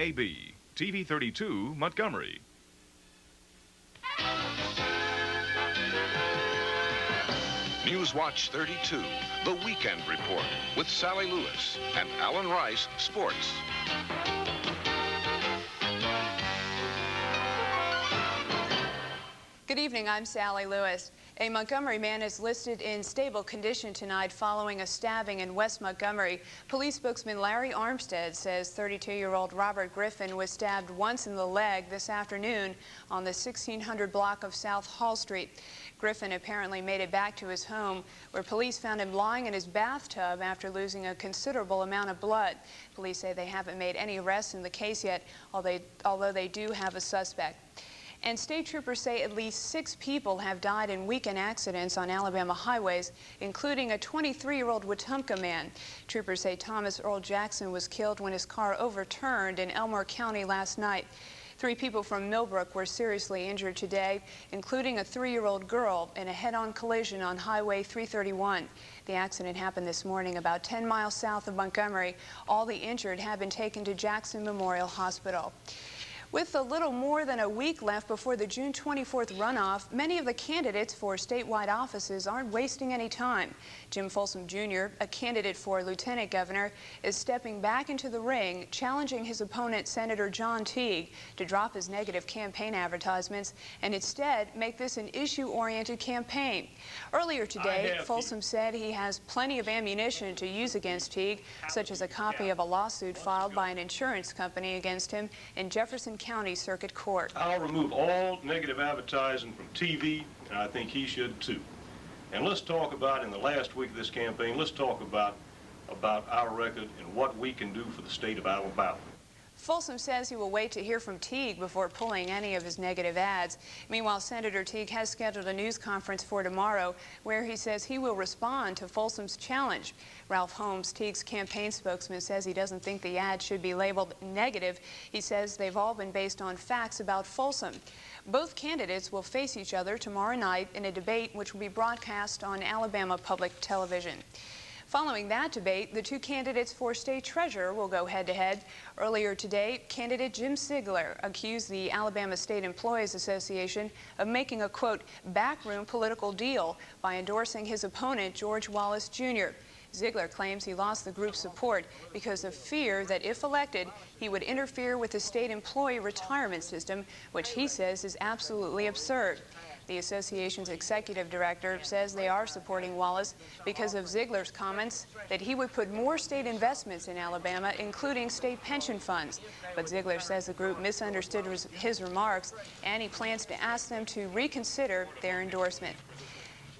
WKAB-TV 32 Montgomery. Newswatch 32, The Weekend Report, with Sally Lewis and Alan Rice, Sports. Good evening, I'm Sally Lewis. A Montgomery man is listed in stable condition tonight following a stabbing in West Montgomery. Police spokesman Larry Armstead says 32-year-old Robert Griffin was stabbed once in the leg this afternoon on the 1600 block of South Hall Street. Griffin apparently made it back to his home, where police found him lying in his bathtub after losing a considerable amount of blood. Police say they haven't made any arrests in the case yet, although they do have a suspect. And state troopers say at least 6 people have died in weekend accidents on Alabama highways, including a 23-year-old Wetumpka man. Troopers say Thomas Earl Jackson was killed when his car overturned in Elmore County last night. 3 people from MILWAUKEE were seriously injured today, including a 3-year-old girl in a head-on collision on Highway 331. The accident happened this morning about 10 miles south of Montgomery. All the injured have been taken to Jackson Memorial Hospital. With a little more than a week left before the June 24th runoff, many of the candidates for statewide offices aren't wasting any time. Jim Folsom Jr., a candidate for lieutenant governor, is stepping back into the ring, challenging his opponent, Senator John Teague, to drop his negative campaign advertisements and instead make this an issue-oriented campaign. Earlier today, Folsom said he has plenty of ammunition to use against Teague, such as a copy of a lawsuit filed by an insurance company against him in Jefferson County Circuit Court. I'll remove all negative advertising from TV, and I think he should too. And let's talk about, in the last week of this campaign, let's talk about our record and what we can do for the state of Alabama. Folsom says he will wait to hear from Teague before pulling any of his negative ads. Meanwhile, Senator Teague has scheduled a news conference for tomorrow where he says he will respond to Folsom's challenge. Ralph Holmes, Teague's campaign spokesman, says he doesn't think the ad should be labeled negative. He says they've all been based on facts about Folsom. Both candidates will face each other tomorrow night in a debate which will be broadcast on Alabama Public Television. Following that debate, the 2 candidates for state treasurer will go head-to-head. Earlier today, candidate Jim Ziegler accused the Alabama State Employees Association of making a, quote, backroom political deal by endorsing his opponent, George Wallace Jr. Ziegler claims he lost the group's support because of fear that if elected, he would interfere with the state employee retirement system, which he says is absolutely absurd. The association's executive director says they are supporting Wallace because of Ziegler's comments that he would put more state investments in Alabama, including state pension funds. But Ziegler says the group misunderstood his remarks, and he plans to ask them to reconsider their endorsement.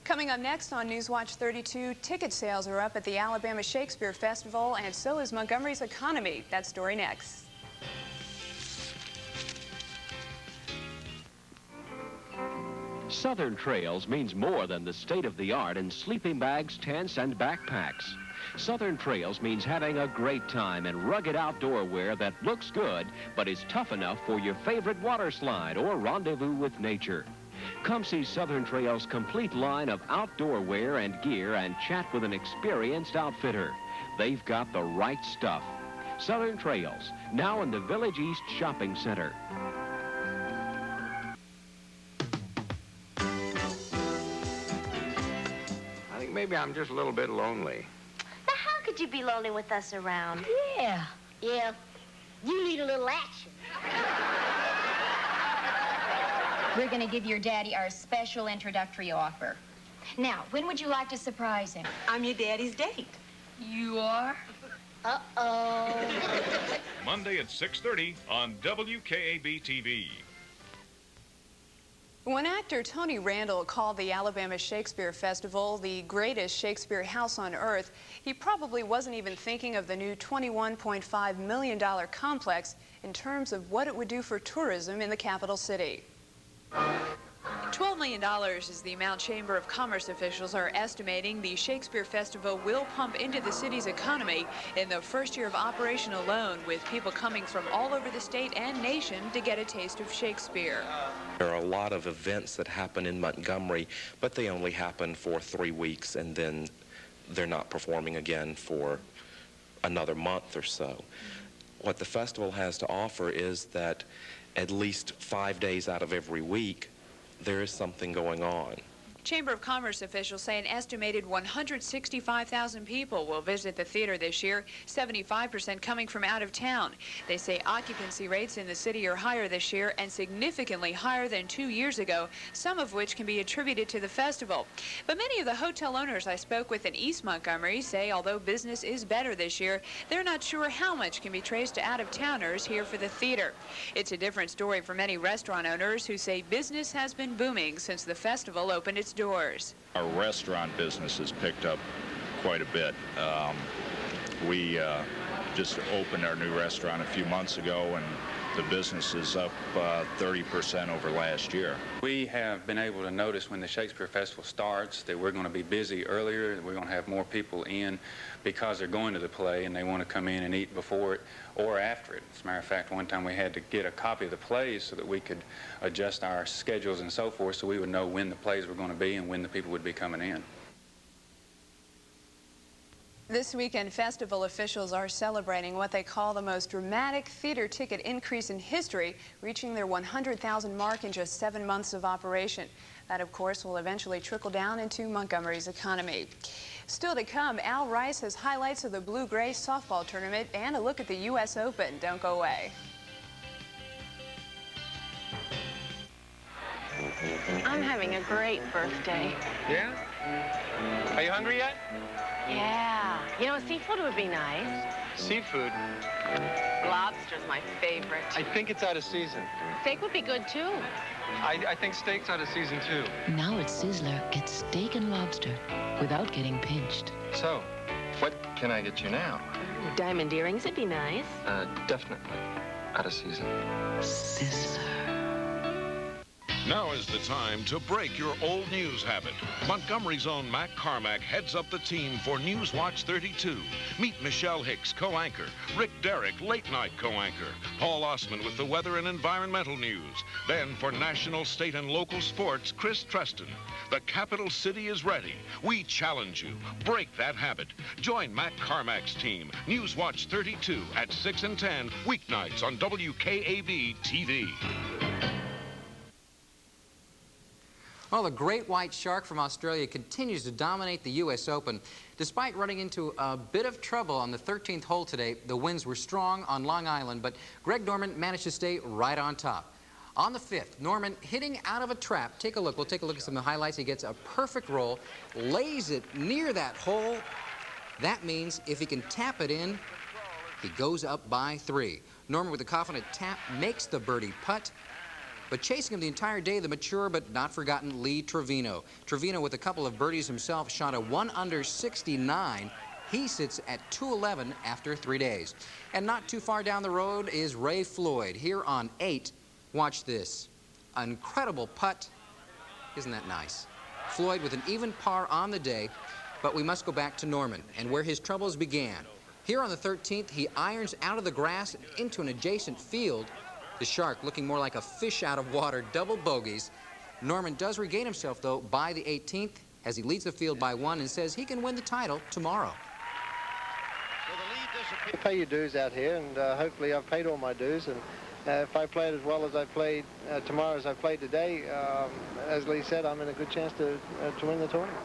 Coming up next on Newswatch 32, ticket sales are up at the Alabama Shakespeare Festival, and so is Montgomery's economy. That story next. Southern Trails means more than the state-of-the-art in sleeping bags, tents, and backpacks. Southern Trails means having a great time in rugged outdoor wear that looks good but is tough enough for your favorite water slide or rendezvous with nature. Come see Southern Trails' complete line of outdoor wear and gear and chat with an experienced outfitter. They've got the right stuff. Southern Trails, now in the Village East Shopping Center. Maybe I'm just a little bit lonely. Now, how could you be lonely with us around? Yeah. You need a little action. We're going to give your daddy our special introductory offer. Now, when would you like to surprise him? I'm your daddy's date. You are? Uh-oh. Monday at 6:30 on WKAB-TV. When actor Tony Randall called the Alabama Shakespeare Festival the greatest Shakespeare house on earth, he probably wasn't even thinking of the new $21.5 million complex in terms of what it would do for tourism in the capital city. $12 million is the amount Chamber of Commerce officials are estimating the Shakespeare Festival will pump into the city's economy in the first year of operation alone, with people coming from all over the state and nation to get a taste of Shakespeare. There are a lot of events that happen in Montgomery, but they only happen for 3 weeks, and then they're not performing again for another month or so. what the festival has to offer is that at least 5 days out of every week, there is something going on. Chamber of Commerce officials say an estimated 165,000 people will visit the theater this year, 75% coming from out of town. They say occupancy rates in the city are higher this year and significantly higher than 2 years ago, some of which can be attributed to the festival. But many of the hotel owners I spoke with in East Montgomery say although business is better this year, they're not sure how much can be traced to out-of-towners here for the theater. It's a different story for many restaurant owners who say business has been booming since the festival opened its doors. Our restaurant business has picked up quite a bit. We just opened our new restaurant a few months ago, and the business is up 30% over last year. We have been able to notice when the Shakespeare Festival starts that we're going to be busy earlier, that we're going to have more people in because they're going to the play and they want to come in and eat before it or after it. As a matter of fact, one time we had to get a copy of the plays so that we could adjust our schedules and so forth so we would know when the plays were going to be and when the people would be coming in. This weekend, festival officials are celebrating what they call the most dramatic theater ticket increase in history, reaching their 100,000 mark in just 7 months of operation. That, of course, will eventually trickle down into Montgomery's economy. Still to come, Al Rice has highlights of the Blue-Gray softball tournament and a look at the U.S. Open. Don't go away. I'm having a great birthday. Yeah? Are you hungry yet? Yeah. You know, seafood would be nice. Seafood? Lobster's my favorite. I think it's out of season. Steak would be good, too. I think steak's out of season, too. Now at Sizzler, get steak and lobster without getting pinched. So, what can I get you now? Diamond earrings would be nice. Definitely out of season. Sizzler. Now is the time to break your old news habit. Montgomery's own Mac Carmack heads up the team for Newswatch 32. Meet Michelle Hicks, co-anchor, Rick Derrick, late-night co-anchor, Paul Osman with the weather and environmental news. Then for national, state, and local sports, Chris Treston. The capital city is ready. We challenge you. Break that habit. Join Mac Carmack's team, Newswatch 32 at 6 and 10, weeknights on WKAB-TV. Well, the great white shark from Australia continues to dominate the U.S. Open. Despite running into a bit of trouble on the 13th hole today, the winds were strong on Long Island, but Greg Norman managed to stay right on top. On the 5th, Norman hitting out of a trap. Take a look. We'll take a look at some of the highlights. He gets a perfect roll, lays it near that hole. That means if he can tap it in, he goes up by 3. Norman with a confident tap makes the birdie putt. But chasing him the entire day, the mature but not forgotten Lee Trevino. Trevino, with a couple of birdies himself, shot a 1 under 69. He sits at 211 after 3 days. And not too far down the road is Ray Floyd. Here on 8, watch this. An incredible putt. Isn't that nice? Floyd with an even par on the day, but we must go back to Norman and where his troubles began. Here on the 13th, he irons out of the grass into an adjacent field. The shark looking more like a fish out of water, double bogeys. Norman does regain himself, though, by the 18th as he leads the field by 1 and says he can win the title tomorrow. You pay your dues out here, and hopefully I've paid all my dues. And if I played as well as I played tomorrow as I played today, as Lee said, I'm in a good chance to win the tournament.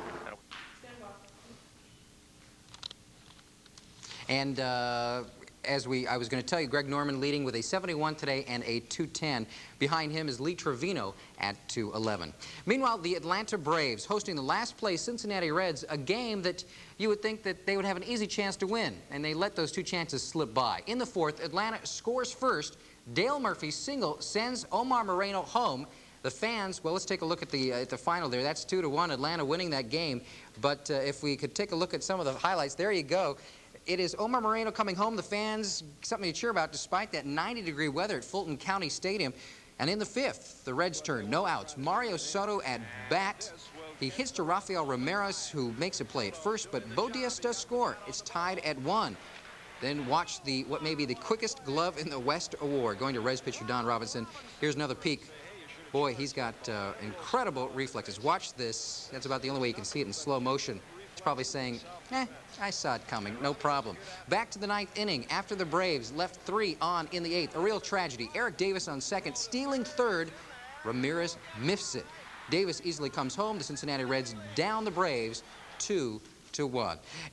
And I was going to tell you, Greg Norman leading with a 71 today and a 210. Behind him is Lee Trevino at 211. Meanwhile, the Atlanta Braves hosting the last place Cincinnati Reds, a game that you would think that they would have an easy chance to win, and they let those 2 chances slip by. In the 4th, Atlanta scores first. Dale Murphy's single sends Omar Moreno home. The fans, well, let's take a look at the final there. That's 2-1, Atlanta winning that game. But if we could take a look at some of the highlights, there you go. It is Omar Moreno coming home. The fans, something to cheer about despite that 90-degree weather at Fulton County Stadium. And in the 5th, the Reds turn, no outs. Mario Soto at bat. He hits to Rafael Ramirez, who makes a play at first, but Bo Diaz does score. It's tied at 1. Then watch what may be the quickest glove in the West award, going to Reds pitcher Don Robinson. Here's another peek. Boy, he's got incredible reflexes. Watch this. That's about the only way you can see it in slow motion. probably saying, I saw it coming, no problem. Back to the 9th inning after the Braves left 3 on in the 8th. A real tragedy. Eric Davis on second, stealing third. Ramirez miffs it. Davis easily comes home. The Cincinnati Reds down the Braves 2-1.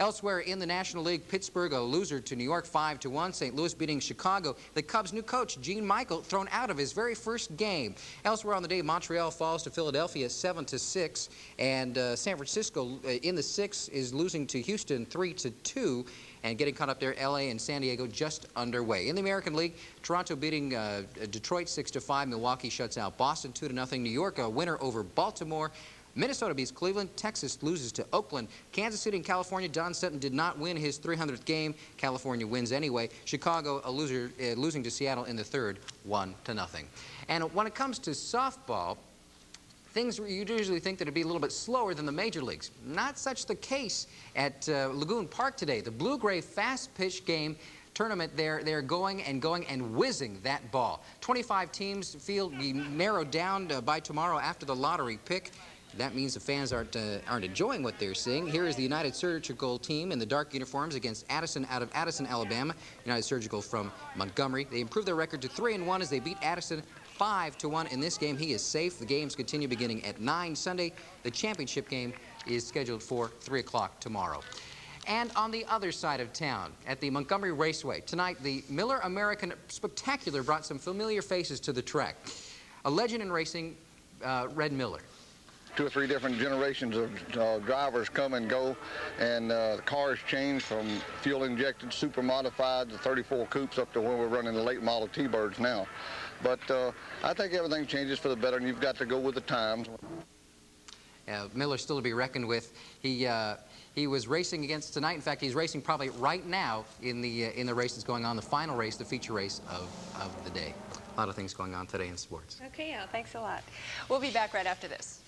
Elsewhere in the National League, Pittsburgh a loser to New York 5-1. St. Louis beating Chicago. The Cubs' new coach, Gene Michael, thrown out of his very first game. Elsewhere on the day, Montreal falls to Philadelphia 7-6, and San Francisco in the 6th is losing to Houston 3-2. And getting caught up there, L.A. and San Diego just underway. In the American League, Toronto beating Detroit 6-5. Milwaukee shuts out Boston 2-0. New York a winner over Baltimore. Minnesota beats Cleveland. Texas loses to Oakland. Kansas City and California. Don Sutton did not win his 300th game. California wins anyway. Chicago a loser, losing to Seattle in the 3rd, 1-0. And when it comes to softball, things you'd usually think that it'd be a little bit slower than the major leagues. Not such the case at Lagoon Park today. The blue-gray fast-pitch game tournament, they're going and whizzing that ball. 25 teams field be narrowed down by tomorrow after the lottery pick. That means the fans aren't enjoying what they're seeing. Here is the United Surgical team in the dark uniforms against Addison out of Addison, Alabama. United Surgical from Montgomery. They improved their record to 3-1 as they beat Addison 5-1 in this game. He is safe. The games continue beginning at 9 Sunday. The championship game is scheduled for 3 o'clock tomorrow. And on the other side of town, at the Montgomery Raceway, tonight the Miller American Spectacular brought some familiar faces to the track. A legend in racing, Red Miller. 2 or 3 different generations of drivers come and go, and the cars change from fuel-injected, super modified, the 34 coupes up to where we're running the late model T-Birds now. But I think everything changes for the better, and you've got to go with the times. Miller's still to be reckoned with. He was racing against tonight. In fact, he's racing probably right now in the race that's going on, the final race, the feature race of the day. A lot of things going on today in sports. Okay, yeah, thanks a lot. We'll be back right after this.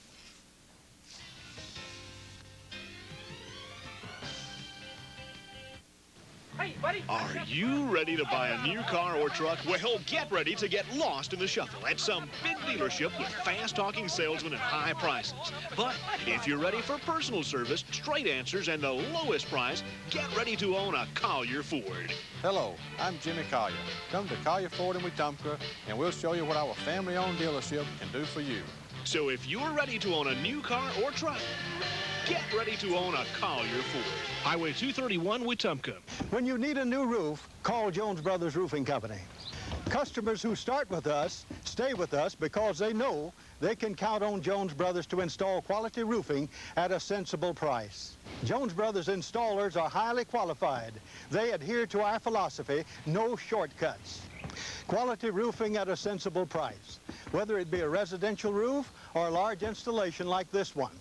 Hey, buddy. Are you ready to buy a new car or truck? Well, get ready to get lost in the shuffle at some big dealership with fast-talking salesmen and high prices. But if you're ready for personal service, straight answers, and the lowest price, get ready to own a Collier Ford. Hello, I'm Jimmy Collier. Come to Collier Ford in Wetumpka, and we'll show you what our family-owned dealership can do for you. So if you're ready to own a new car or truck, get ready to own a Collier Ford. Highway 231, Wetumpka. When you need a new roof, call Jones Brothers Roofing Company. Customers who start with us stay with us because they know they can count on Jones Brothers to install quality roofing at a sensible price. Jones Brothers installers are highly qualified. They adhere to our philosophy, no shortcuts. Quality roofing at a sensible price, whether it be a residential roof or a large installation like this one.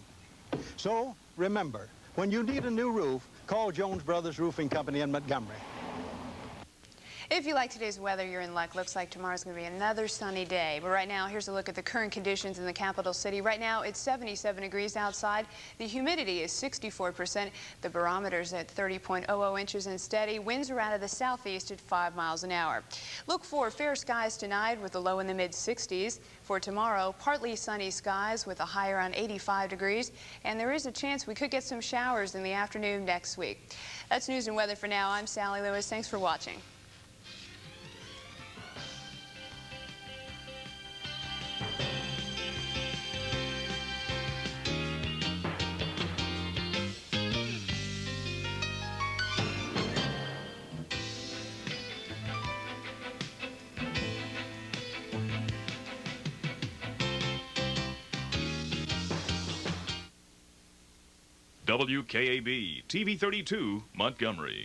So, remember, when you need a new roof, call Jones Brothers Roofing Company in Montgomery. If you like today's weather, you're in luck. Looks like tomorrow's going to be another sunny day. But right now, here's a look at the current conditions in the capital city. Right now, it's 77 degrees outside. The humidity is 64%. The barometer's at 30.00 inches and steady. Winds are out of the southeast at 5 miles an hour. Look for fair skies tonight with a low in the mid-60s. For tomorrow, partly sunny skies with a high around 85 degrees. And there is a chance we could get some showers in the afternoon next week. That's news and weather for now. I'm Sally Lewis. Thanks for watching. WKAB-TV 32, Montgomery.